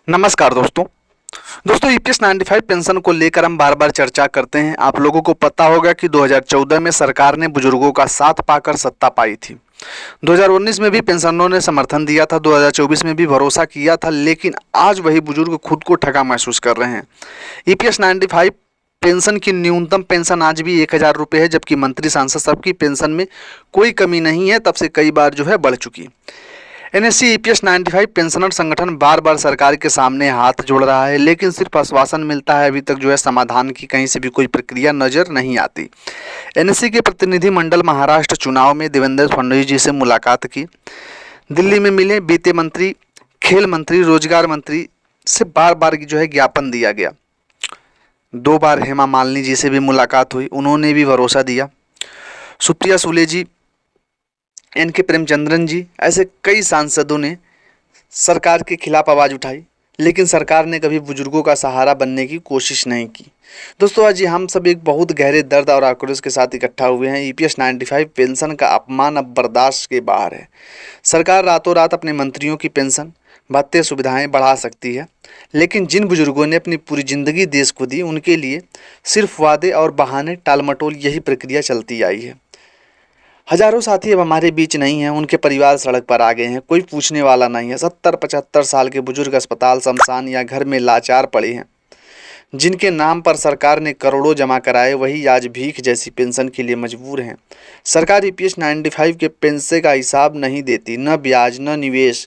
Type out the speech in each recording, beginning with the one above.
नमस्कार दोस्तों EPS 95 pension को लेकर हम बार बार चर्चा करते हैं। आप लोगों को पता होगा कि 2014 में सरकार ने बुजुर्गों का साथ पाकर सत्ता पाई थी। 2019 में भी पेंशनरों ने समर्थन दिया था, 2024 में भी भरोसा किया था, लेकिन आज वही बुजुर्ग खुद को ठगा महसूस कर रहे हैं। ईपीएस 95 पेंशन की न्यूनतम पेंशन आज भी 1000 रुपये है, जबकि मंत्री सांसद सबकी पेंशन में कोई कमी नहीं है, तब से कई बार बढ़ चुकी। एनएससी ईपीएस 95 पेंशनर संगठन बार बार सरकार के सामने हाथ जोड़ रहा है, लेकिन सिर्फ आश्वासन मिलता है। अभी तक समाधान की कहीं से भी कोई प्रक्रिया नजर नहीं आती। एनएससी के प्रतिनिधि मंडल महाराष्ट्र चुनाव में देवेंद्र फडणवीस जी से मुलाकात की, दिल्ली में मिले, वित्त मंत्री, खेल मंत्री, रोजगार मंत्री से बार बार ज्ञापन दिया गया। 2 बार हेमा मालिनी जी से भी मुलाकात हुई, उन्होंने भी भरोसा दिया। सुप्रिया सुले जी, एनके प्रेमचंद्रन जी, ऐसे कई सांसदों ने सरकार के खिलाफ आवाज़ उठाई, लेकिन सरकार ने कभी बुजुर्गों का सहारा बनने की कोशिश नहीं की। दोस्तों, आज हम सब एक बहुत गहरे दर्द और आक्रोश के साथ इकट्ठा हुए हैं। ईपीएस 95 पेंशन का अपमान अब बर्दाश्त के बाहर है। सरकार रातों रात अपने मंत्रियों की पेंशन, भत्ते, सुविधाएं बढ़ा सकती है, लेकिन जिन बुजुर्गों ने अपनी पूरी जिंदगी देश को दी, उनके लिए सिर्फ वादे और बहाने, टालमटोल, यही प्रक्रिया चलती आई है। हजारों साथी अब हमारे बीच नहीं हैं, उनके परिवार सड़क पर आ गए हैं, कोई पूछने वाला नहीं है। 70-75 साल के बुजुर्ग अस्पताल, शमशान या घर में लाचार पड़े हैं। जिनके नाम पर सरकार ने करोड़ों जमा कराए, वही आज भीख जैसी पेंशन के लिए मजबूर हैं। सरकार ईपीएस 95 के पेंशन का हिसाब नहीं देती, न ब्याज न निवेश।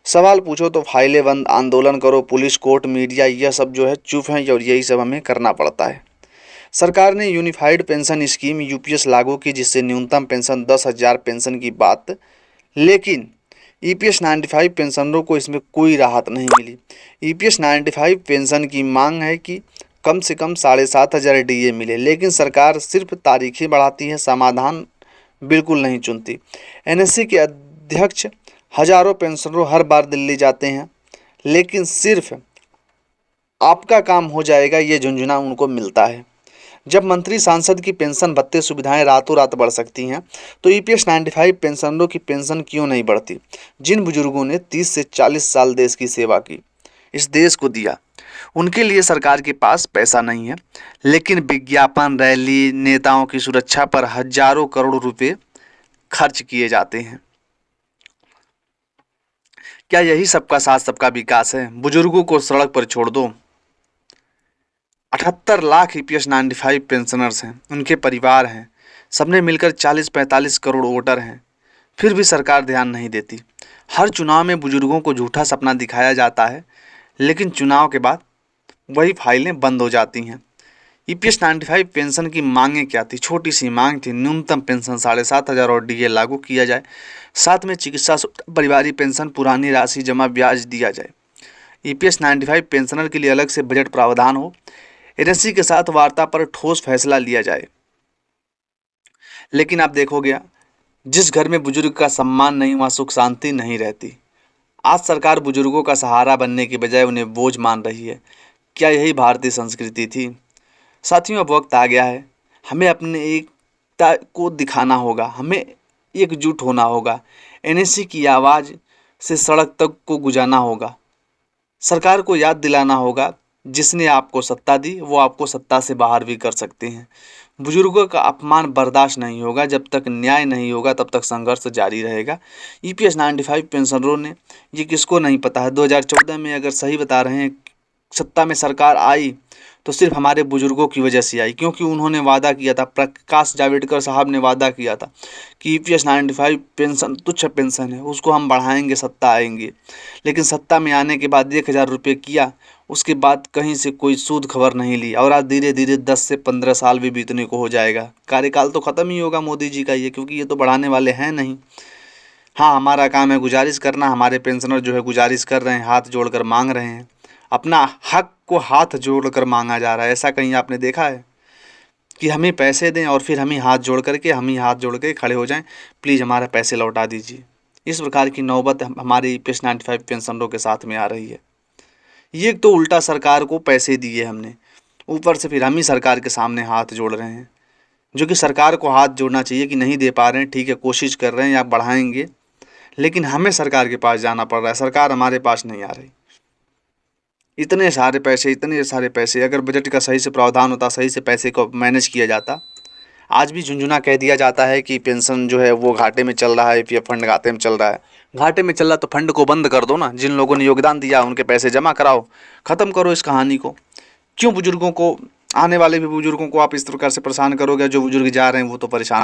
सवाल पूछो तो फाइलें बंद, आंदोलन करो, पुलिस, कोर्ट, मीडिया, यह सब चुप हैं, और यही सब हमें करना पड़ता है। सरकार ने यूनिफाइड पेंशन स्कीम यूपीएस लागू की, जिससे न्यूनतम पेंशन 10,000 पेंशन की बात, लेकिन ईपीएस 95 पेंशनरों को इसमें कोई राहत नहीं मिली। ईपीएस 95 पेंशन की मांग है कि कम से कम 7,500 डीए मिले, लेकिन सरकार सिर्फ तारीखें बढ़ाती है, समाधान बिल्कुल नहीं चुनती। एनएससी के अध्यक्ष हजारों पेंशनरों हर बार दिल्ली जाते हैं, लेकिन सिर्फ आपका काम हो जाएगा ये झुंझुना उनको मिलता है। जब मंत्री सांसद की पेंशन, भत्ते, सुविधाएं रातों रात बढ़ सकती हैं, तो ईपीएस 95 पेंशनरों की पेंशन क्यों नहीं बढ़ती? जिन बुजुर्गों ने 30 से 40 साल देश की सेवा की, इस देश को दिया, उनके लिए सरकार के पास पैसा नहीं है, लेकिन विज्ञापन, रैली, नेताओं की सुरक्षा पर हजारों करोड़ रुपए खर्च किए जाते हैं। क्या यही सबका साथ सबका विकास है? बुजुर्गों को सड़क पर छोड़ दो। 78 लाख ईपीएस 95 पेंशनर्स हैं, उनके परिवार हैं, सबने मिलकर 40-45 करोड़ वोटर हैं, फिर भी सरकार ध्यान नहीं देती। हर चुनाव में बुजुर्गों को झूठा सपना दिखाया जाता है, लेकिन चुनाव के बाद वही फाइलें बंद हो जाती हैं। ईपीएस 95 पेंशन की मांगें क्या थी? छोटी सी मांग थी, न्यूनतम पेंशन 7,500 और डीए लागू किया जाए, साथ में चिकित्सा, परिवारिक पेंशन, पुरानी राशि जमा, ब्याज दिया जाए। ईपीएस 95 पेंशनर के लिए अलग से बजट प्रावधान हो, एनएससी के साथ वार्ता पर ठोस फैसला लिया जाए। लेकिन आप देखोगे, जिस घर में बुजुर्ग का सम्मान नहीं, वहाँ सुख शांति नहीं रहती। आज सरकार बुजुर्गों का सहारा बनने की बजाय उन्हें बोझ मान रही है। क्या यही भारतीय संस्कृति थी? साथियों, अब वक्त आ गया है, हमें अपने एकता को दिखाना होगा, हमें एकजुट होना होगा, एनएससी की आवाज़ से सड़क तक को गुजारना होगा। सरकार को याद दिलाना होगा, जिसने आपको सत्ता दी, वो आपको सत्ता से बाहर भी कर सकते हैं। बुजुर्गों का अपमान बर्दाश्त नहीं होगा। जब तक न्याय नहीं होगा, तब तक संघर्ष जारी रहेगा। ईपीएस 95 पेंशनरों ने, ये किसको नहीं पता है, 2014 में अगर सही बता रहे हैं, सत्ता में सरकार आई तो सिर्फ हमारे बुजुर्गों की वजह से आई, क्योंकि उन्होंने वादा किया था, प्रकाश जावड़ेकर साहब ने वादा किया था कि ईपीएस 95 पेंशन तुच्छ पेंशन है, उसको हम बढ़ाएंगे, सत्ता आएंगे। लेकिन सत्ता में आने के बाद 1,000 रुपये किया, उसके बाद कहीं से कोई सूद खबर नहीं ली, और आज धीरे धीरे 10 से 15 साल भी बीतने को हो जाएगा। कार्यकाल तो ख़त्म ही होगा मोदी जी का ये, क्योंकि ये तो बढ़ाने वाले हैं नहीं। हाँ, हमारा काम है गुजारिश करना। हमारे पेंशनर गुजारिश कर रहे हैं, हाथ जोड़कर मांग रहे हैं, अपना हक को हाथ जोड़कर मांगा जा रहा है। ऐसा कहीं आपने देखा है कि हमें पैसे दें और फिर हम ही हाथ जोड़ के खड़े हो जाएं, प्लीज़ हमारा पैसे लौटा दीजिए? इस प्रकार की नौबत हमारे ईपीएस 95 पेंशनरों के साथ में आ रही है। ये तो उल्टा सरकार को पैसे दिए हमने, ऊपर से फिर हम ही सरकार के सामने हाथ जोड़ रहे हैं, जो कि सरकार को हाथ जोड़ना चाहिए कि नहीं दे पा रहे हैं, ठीक है, कोशिश कर रहे हैं या बढ़ाएंगे, लेकिन हमें सरकार के पास जाना पड़ रहा है, सरकार हमारे पास नहीं आ रही। इतने सारे पैसे अगर बजट का सही से प्रावधान होता, सही से पैसे को मैनेज किया जाता। आज भी झुंझुना कह दिया जाता है कि पेंशन जो है वो घाटे में चल रहा है, पीएफ फंड घाटे में चल रहा है। घाटे में चल रहा तो फंड को बंद कर दो ना, जिन लोगों ने योगदान दिया उनके पैसे जमा कराओ, ख़त्म करो इस कहानी को। क्यों बुजुर्गों को, आने वाले भी बुजुर्गों को आप इस प्रकार से परेशान करोगे? जो बुजुर्ग जा रहे हैं वो तो परेशान